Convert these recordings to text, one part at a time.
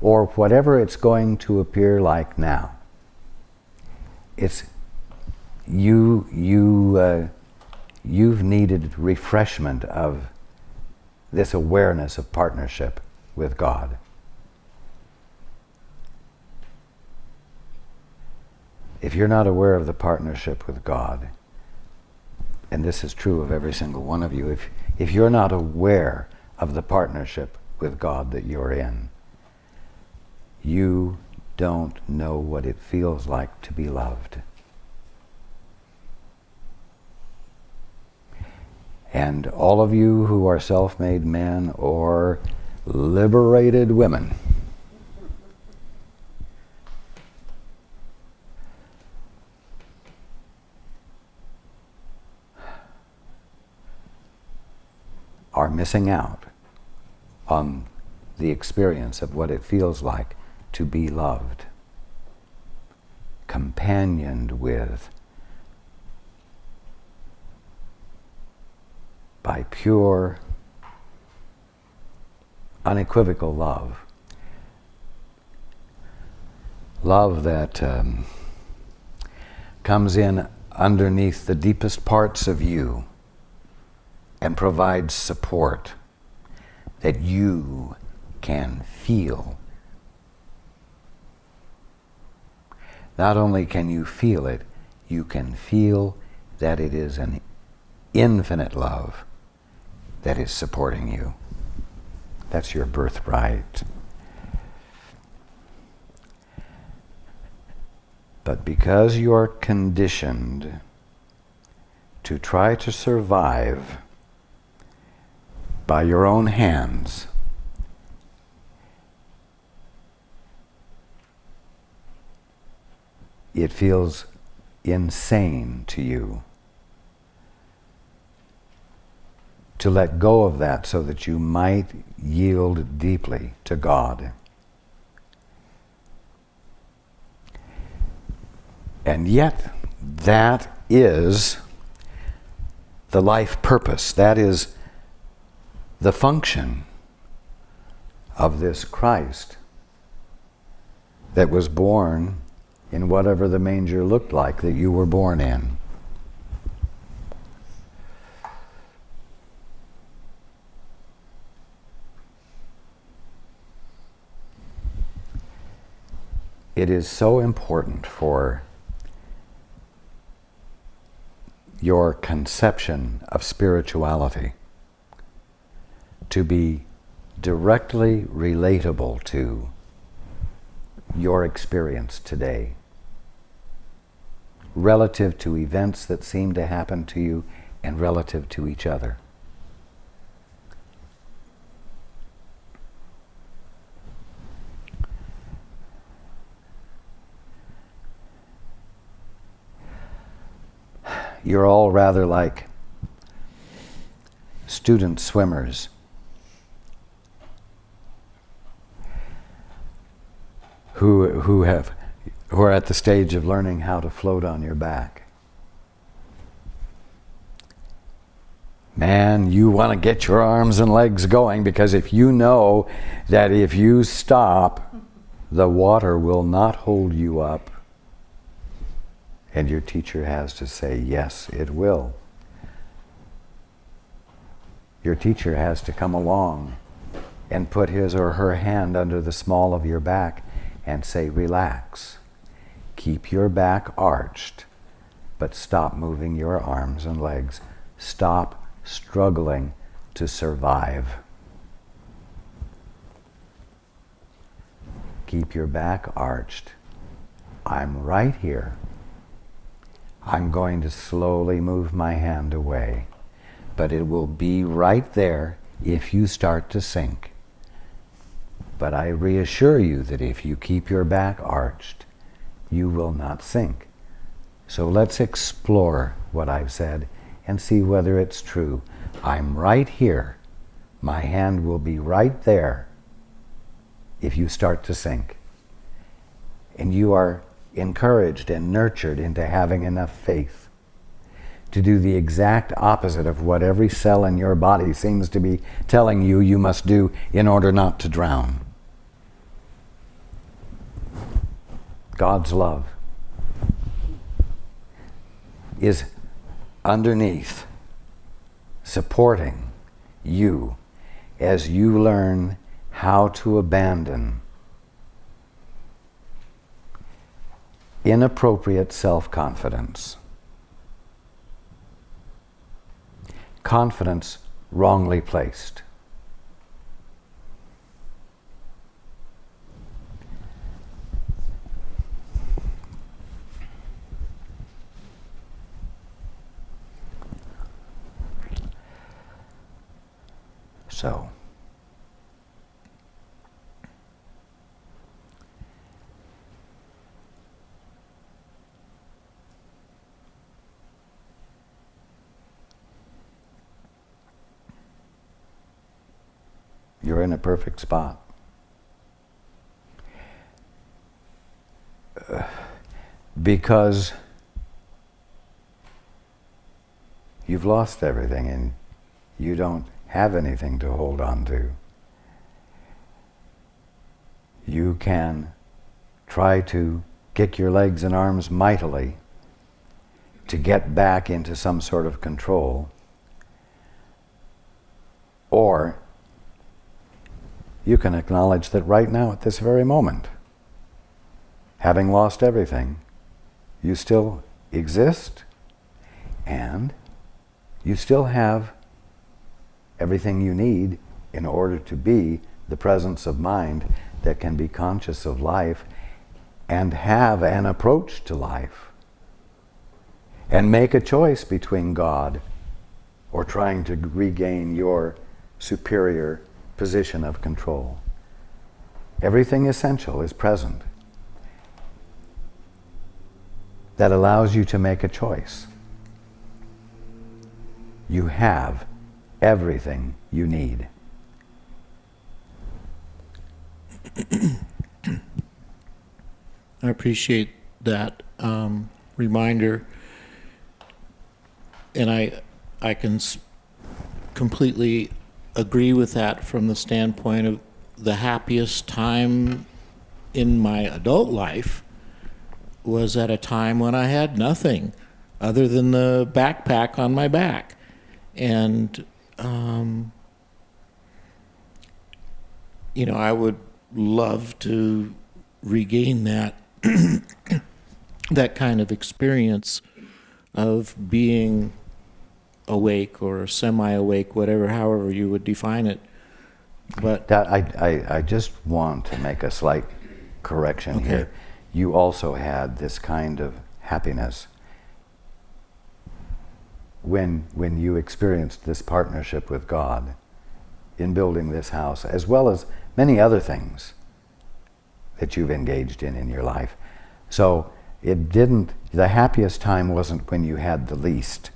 or whatever it's going to appear like now. It's you've needed refreshment of this awareness of partnership with God. If you're not aware of the partnership with God, and this is true of every single one of you, if you're not aware of the partnership with God that you're in, you don't know what it feels like to be loved. And all of you who are self-made men or liberated women, are missing out on the experience of what it feels like to be loved, companioned with, by pure, unequivocal love. Love that comes in underneath the deepest parts of you and provides support that you can feel. Not only can you feel it, you can feel that it is an infinite love that is supporting you. That's your birthright. But because you're conditioned to try to survive by your own hands, it feels insane to you to let go of that so that you might yield deeply to God. And yet, that is the life purpose. That is the function of this Christ that was born in whatever the manger looked like that you were born in. It is so important for your conception of spirituality to be directly relatable to your experience today, relative to events that seem to happen to you and relative to each other. You're all rather like student swimmers who are at the stage of learning how to float on your back. Man, you want to get your arms and legs going, because if you know that if you stop, the water will not hold you up, and your teacher has to say, yes, it will. Your teacher has to come along and put his or her hand under the small of your back and say, relax. Keep your back arched, but stop moving your arms and legs. Stop struggling to survive. Keep your back arched. I'm right here. I'm going to slowly move my hand away, but it will be right there if you start to sink. But I reassure you that if you keep your back arched, you will not sink. So let's explore what I've said and see whether it's true. I'm right here. My hand will be right there if you start to sink. And you are encouraged and nurtured into having enough faith to do the exact opposite of what every cell in your body seems to be telling you you must do in order not to drown. God's love, is underneath, supporting you as you learn how to abandon inappropriate self-confidence. Confidence wrongly placed. So, you're in a perfect spot. Because you've lost everything and you don't have anything to hold on to. You can try to kick your legs and arms mightily to get back into some sort of control, or you can acknowledge that right now, at this very moment, having lost everything, you still exist and you still have everything you need in order to be the presence of mind that can be conscious of life and have an approach to life and make a choice between God or trying to regain your superior position of control. Everything essential is present that allows you to make a choice. You have everything you need. I appreciate that reminder, and I can completely agree with that from the standpoint of the happiest time in my adult life was at a time when I had nothing other than the backpack on my back. And I would love to regain that that kind of experience of being awake or semi-awake, however you would define it. But that I just want to make a slight correction here. You also had this kind of happiness when you experienced this partnership with God in building this house, as well as many other things that you've engaged in your life. So the happiest time wasn't when you had the least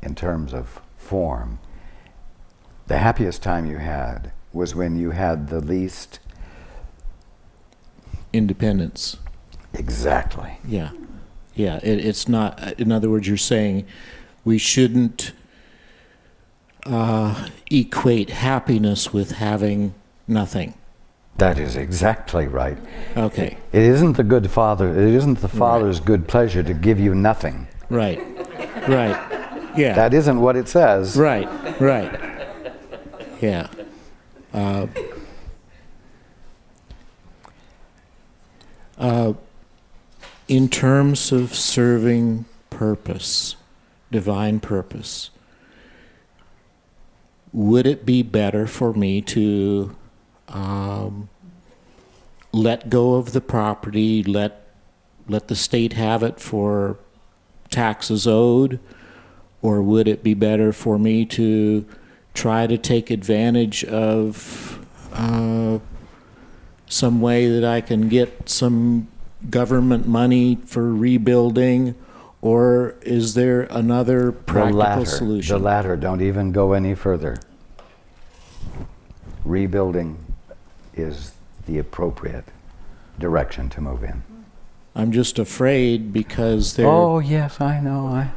in terms of form. The happiest time you had was when you had the least independence. Exactly. Yeah. It's not, in other words, you're saying we shouldn't equate happiness with having nothing. That is exactly right. Okay. It isn't the good father, it isn't the father's good pleasure to give you nothing. Right. Yeah. That isn't what it says. Right. Yeah. In terms of serving purpose, divine purpose, would it be better for me to let go of the property, let the state have it for taxes owed, or would it be better for me to try to take advantage of some way that I can get some government money for rebuilding, or is there another practical solution? The latter. Don't even go any further. Rebuilding is the appropriate direction to move in. I'm just afraid because they're... Oh, yes, I know.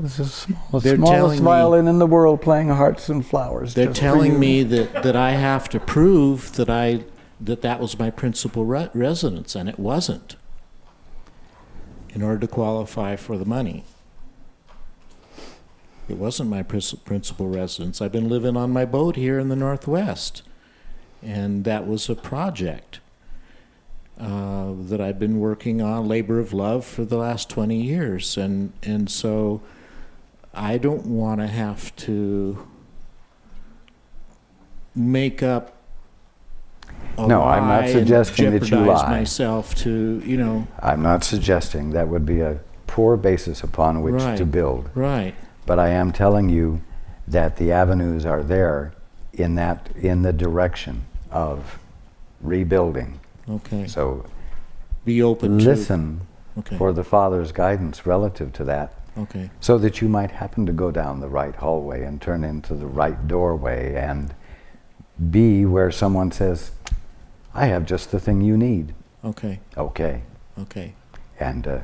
This is the They're smallest violin in the world playing hearts and flowers. They're telling me that I have to prove that I that was my principal residence, and it wasn't, in order to qualify for the money. It wasn't my principal residence. I've been living on my boat here in the Northwest, and that was a project that I've been working on, labor of love, for the last 20 years. And so I don't want to have to make up a No, lie I'm not suggesting and that you jeopardize lie. myself to, you know. I'm not suggesting. That would be a poor basis upon which to build. Right. But I am telling you that the avenues are there in the direction of rebuilding. Okay. So Be open listen Okay. for the Father's guidance relative to that, Okay. so that you might happen to go down the right hallway and turn into the right doorway and be where someone says, I have just the thing you need. Okay. Okay. Okay. And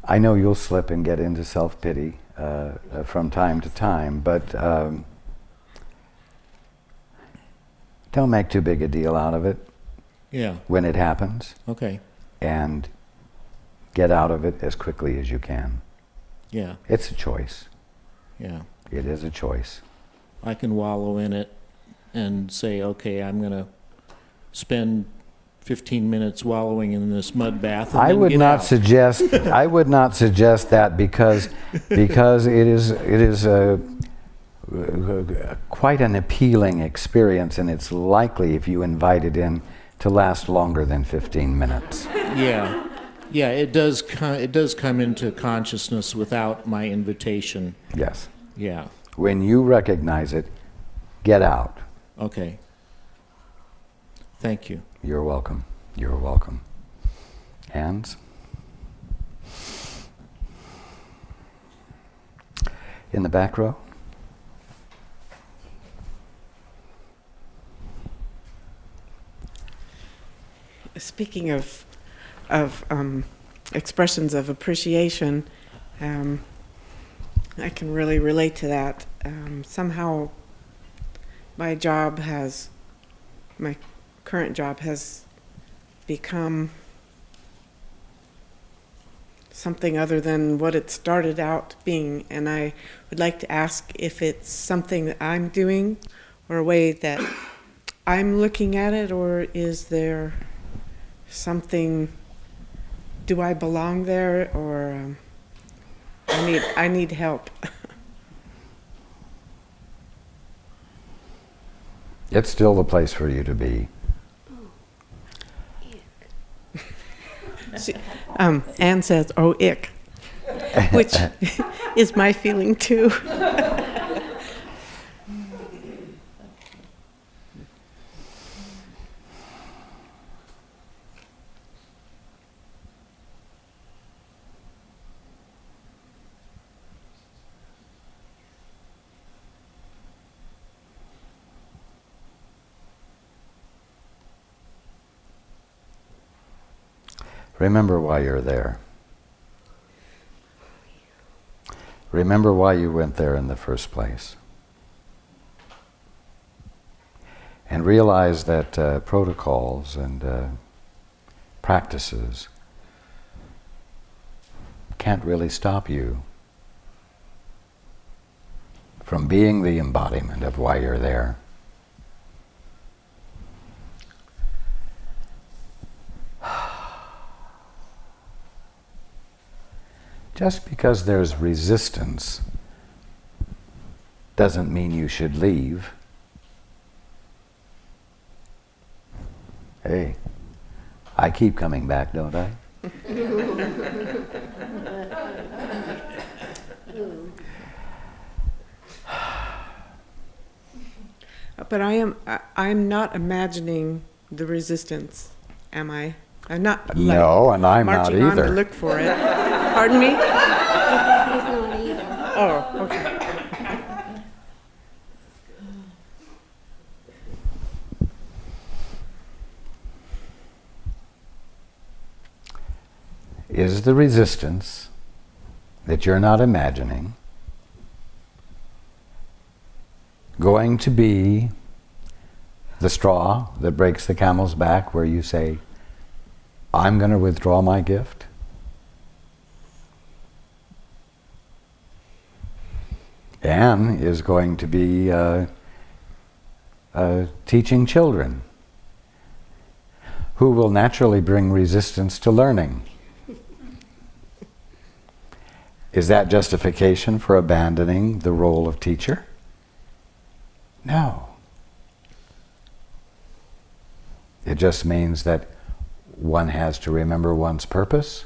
I know you'll slip and get into self-pity from time to time, but don't make too big a deal out of it Yeah. when it happens, Okay. and get out of it as quickly as you can. Yeah. It's a choice. Yeah. It is a choice. I can wallow in it and say, okay, I'm going to spend 15 minutes wallowing in this mud bath and I then would get not out. suggest. I would not suggest that because it is quite an appealing experience, and it's likely, if you invite it in, to last longer than 15 minutes. Yeah. Yeah, it does come into consciousness without my invitation. Yes. Yeah. When you recognize it, get out. Okay. Thank you. You're welcome. You're welcome. Hands. In the back row. Speaking of expressions of appreciation, I can really relate to that. Somehow, my current job has become something other than what it started out being, and I would like to ask if it's something that I'm doing, or a way that I'm looking at it, or is there something, do I belong there, or I need help. It's still the place for you to be. Anne says, oh, ick, which is my feeling too. Remember why you're there. Remember why you went there in the first place. And realize that protocols and practices can't really stop you from being the embodiment of why you're there. Just because there's resistance doesn't mean you should leave. Hey, I keep coming back, don't I? But I'm not imagining the resistance, am I? I'm not No, and I'm not marching on to either. look for it. Pardon me? He's not either. Oh, okay. Is the resistance that you're not imagining going to be the straw that breaks the camel's back, where you say, I'm going to withdraw my gift? Anne is going to be teaching children, who will naturally bring resistance to learning. Is that justification for abandoning the role of teacher? No. It just means that one has to remember one's purpose,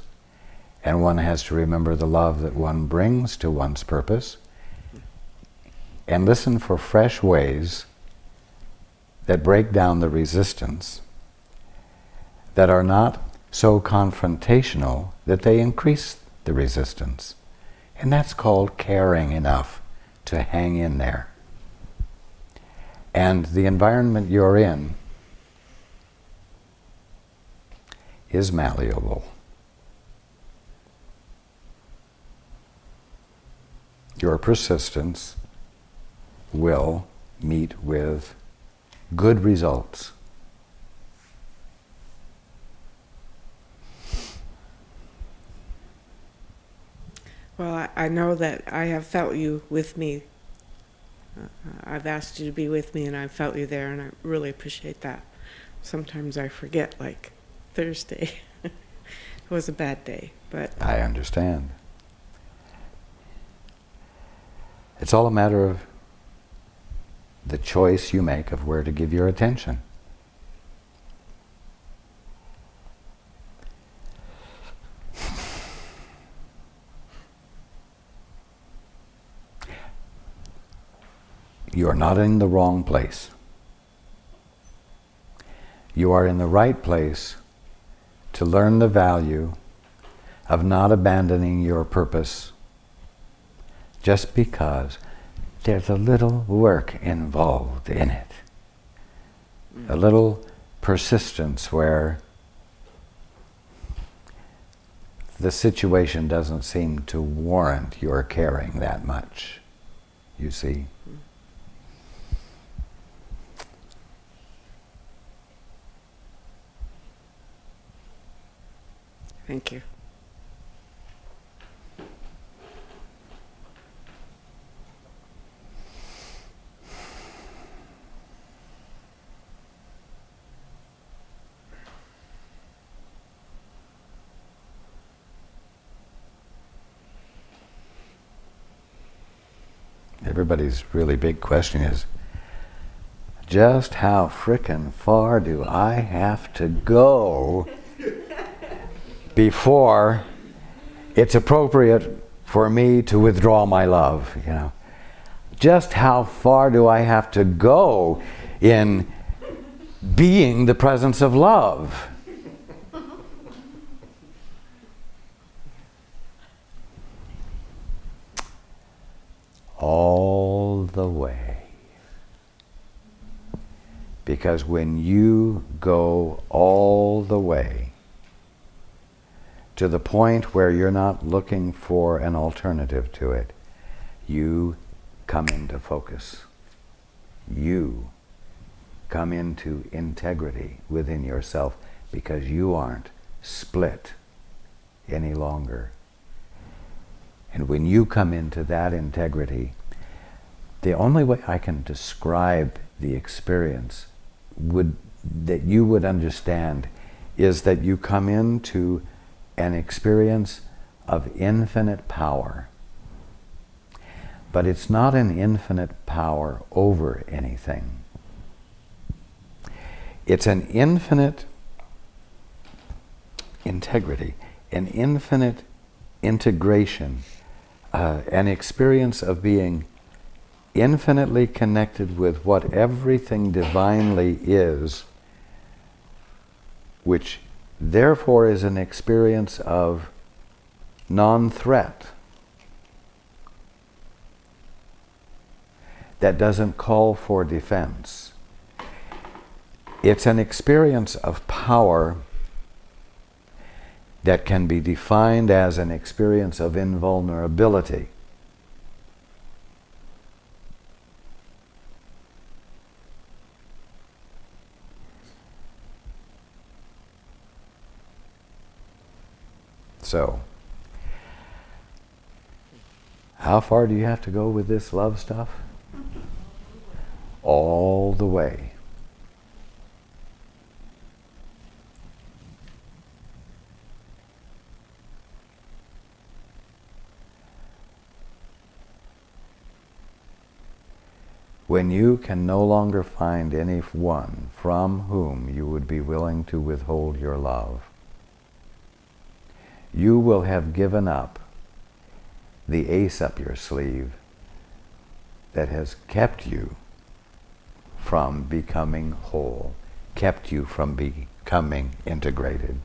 and one has to remember the love that one brings to one's purpose, and listen for fresh ways that break down the resistance, that are not so confrontational that they increase the resistance. And that's called caring enough to hang in there. And the environment you're in is malleable. Your persistence will meet with good results. Well, I know that I have felt you with me. I've asked you to be with me, and I've felt you there, and I really appreciate that. Sometimes I forget, like Thursday. It was a bad day, but... I understand. It's all a matter of the choice you make of where to give your attention. You are not in the wrong place. You are in the right place to learn the value of not abandoning your purpose just because there's a little work involved in it. A little persistence where the situation doesn't seem to warrant your caring that much, you see. Thank you. Everybody's really big question is, just how frickin' far do I have to go before it's appropriate for me to withdraw my love, you know? Just how far do I have to go in being the presence of love? All the way. Because when you go all the way to the point where you're not looking for an alternative to it, you come into focus. You come into integrity within yourself because you aren't split any longer. And when you come into that integrity, the only way I can describe the experience that you would understand is that you come into an experience of infinite power. But it's not an infinite power over anything. It's an infinite integrity, an infinite integration, an experience of being infinitely connected with what everything divinely is, which therefore is an experience of non-threat that doesn't call for defense. It's an experience of power that can be defined as an experience of invulnerability. So, how far do you have to go with this love stuff? All the way. When you can no longer find anyone from whom you would be willing to withhold your love, you will have given up the ace up your sleeve that has kept you from becoming whole, kept you from becoming integrated.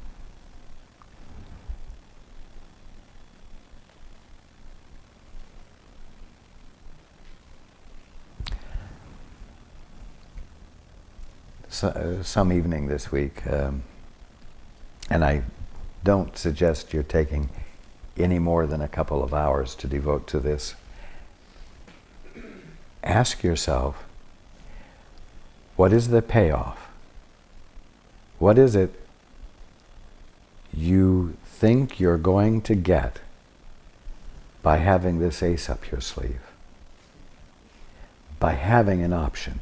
Some evening this week, and I don't suggest you're taking any more than a couple of hours to devote to this. Ask yourself, what is the payoff? What is it you think you're going to get by having this ace up your sleeve? By having an option?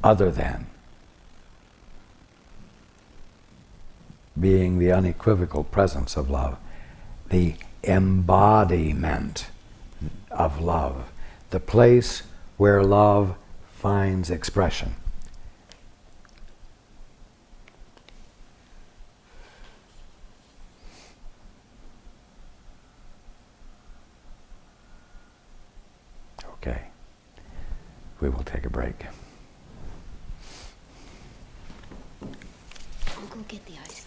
Other than being the unequivocal presence of love, the embodiment of love, the place where love finds expression. Okay, we will take a break. I'll go get the ice cream.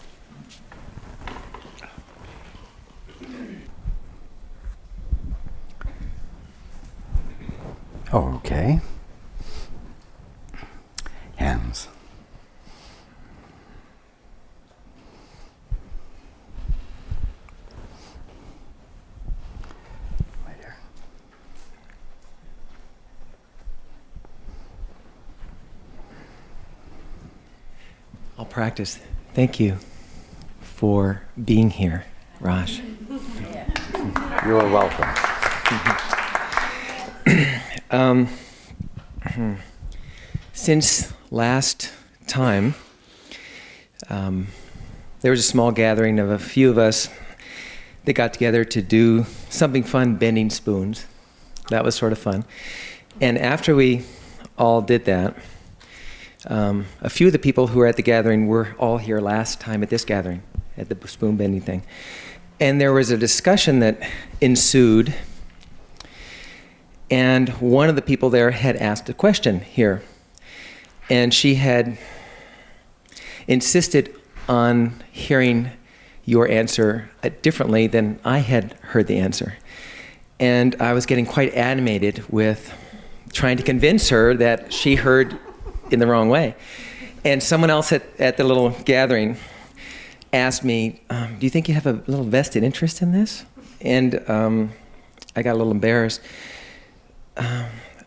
Okay. Hands. Right here. I'll practice. Thank you for being here, Raj. You are welcome. Since last time, there was a small gathering of a few of us that got together to do something fun, bending spoons. That was sort of fun. And after we all did that, a few of the people who were at the gathering were all here last time at this gathering, at the spoon bending thing. And there was a discussion that ensued, and one of the people there had asked a question here. And she had insisted on hearing your answer differently than I had heard the answer. And I was getting quite animated with trying to convince her that she heard in the wrong way. And someone else at the little gathering asked me, do you think you have a little vested interest in this? And I got a little embarrassed.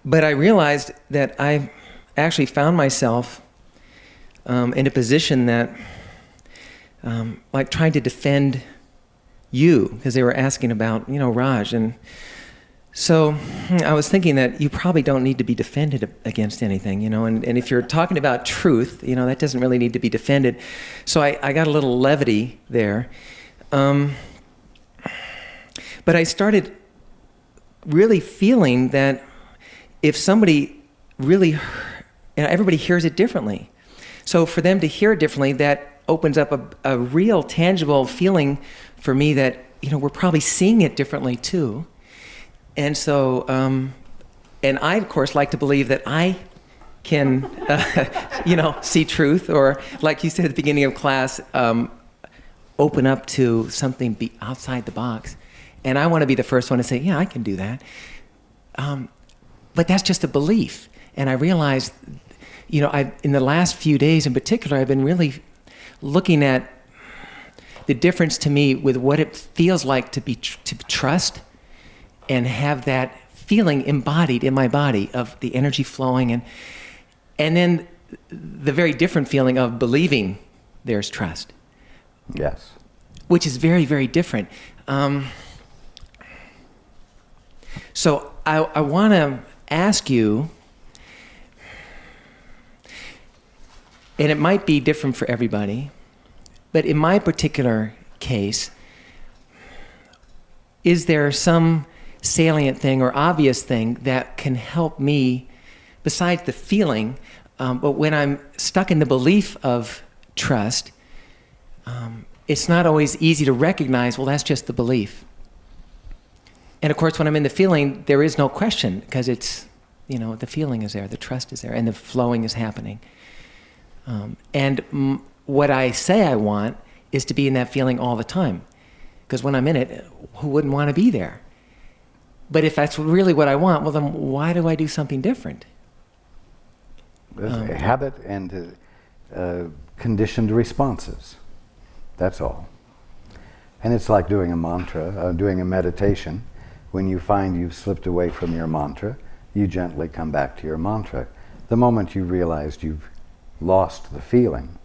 But I realized that I actually found myself in a position that, like trying to defend you, because they were asking about, Raj. And so I was thinking that you probably don't need to be defended against anything, and if you're talking about truth, that doesn't really need to be defended. So I got a little levity there. But I started really feeling that if somebody really, everybody hears it differently. So for them to hear it differently, that opens up a real tangible feeling for me that, we're probably seeing it differently too. And so, and I, of course, like to believe that I can, see truth, or like you said at the beginning of class, open up to something outside the box. And I want to be the first one to say, yeah, I can do that. But that's just a belief. And I realized, in the last few days in particular, I've been really looking at the difference to me with what it feels like to trust and have that feeling embodied in my body of the energy flowing, and then the very different feeling of believing there's trust, Yes. which is very, very different. So I want to ask you, and it might be different for everybody, but in my particular case, is there some salient thing or obvious thing that can help me, besides the feeling, but when I'm stuck in the belief of trust, it's not always easy to recognize, well, that's just the belief. And of course, when I'm in the feeling, there is no question, because it's, the feeling is there, the trust is there, and the flowing is happening. What I say I want is to be in that feeling all the time. Because when I'm in it, who wouldn't want to be there? But if that's really what I want, well, then why do I do something different? There's a habit and conditioned responses. That's all. And it's like doing a mantra, doing a meditation. When you find you've slipped away from your mantra, you gently come back to your mantra. The moment you realized you've lost the feeling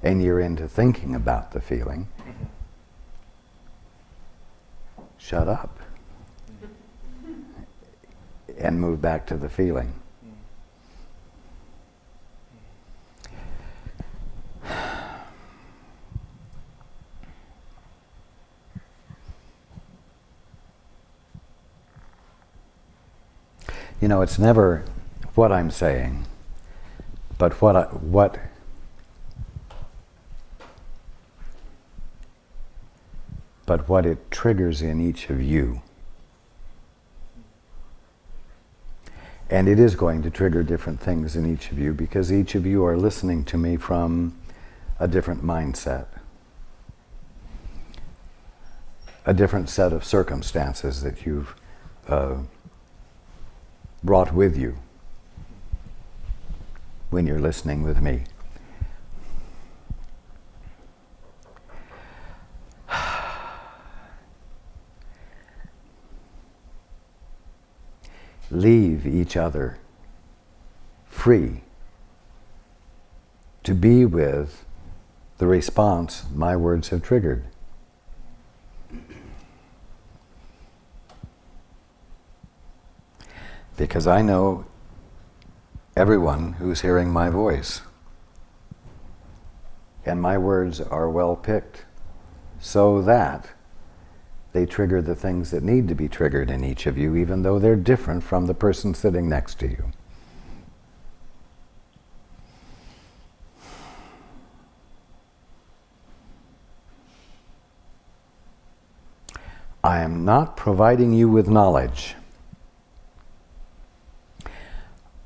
and you're into thinking about the feeling, shut up and move back to the feeling. It's never what I'm saying, but what it triggers in each of you. And it is going to trigger different things in each of you, because each of you are listening to me from a different mindset, a different set of circumstances that you've brought with you when you're listening with me. Leave each other free to be with the response my words have triggered. Because I know everyone who's hearing my voice, and my words are well picked so that they trigger the things that need to be triggered in each of you, even though they're different from the person sitting next to you. I am not providing you with knowledge.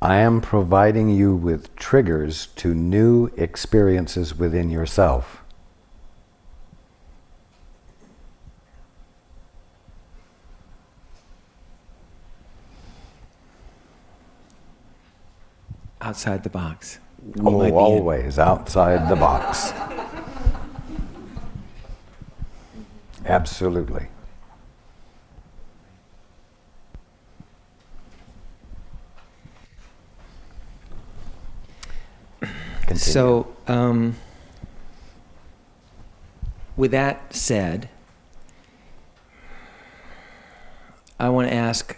I am providing you with triggers to new experiences within yourself. Outside the box. We might be Always outside the box. Absolutely. Continue. So, with that said, I want to ask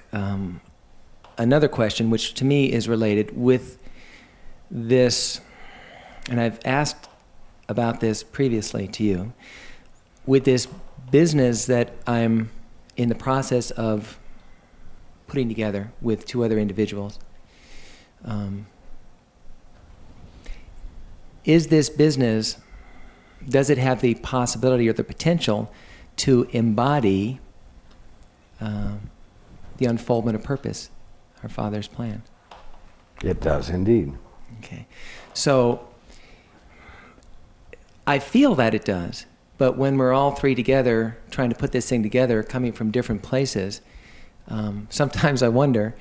another question, which to me is related with this, and I've asked about this previously to you, with this business that I'm in the process of putting together with two other individuals. Is this business, does it have the possibility or the potential to embody the unfoldment of purpose, our Father's plan? It does indeed. Okay. So I feel that it does, but when we're all three together trying to put this thing together, coming from different places, sometimes I wonder,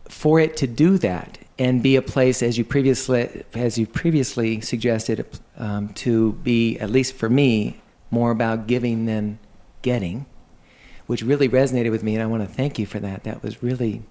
for it to do that and be a place, as you previously suggested, to be, at least for me, more about giving than getting, which really resonated with me, and I want to thank you for that. That was really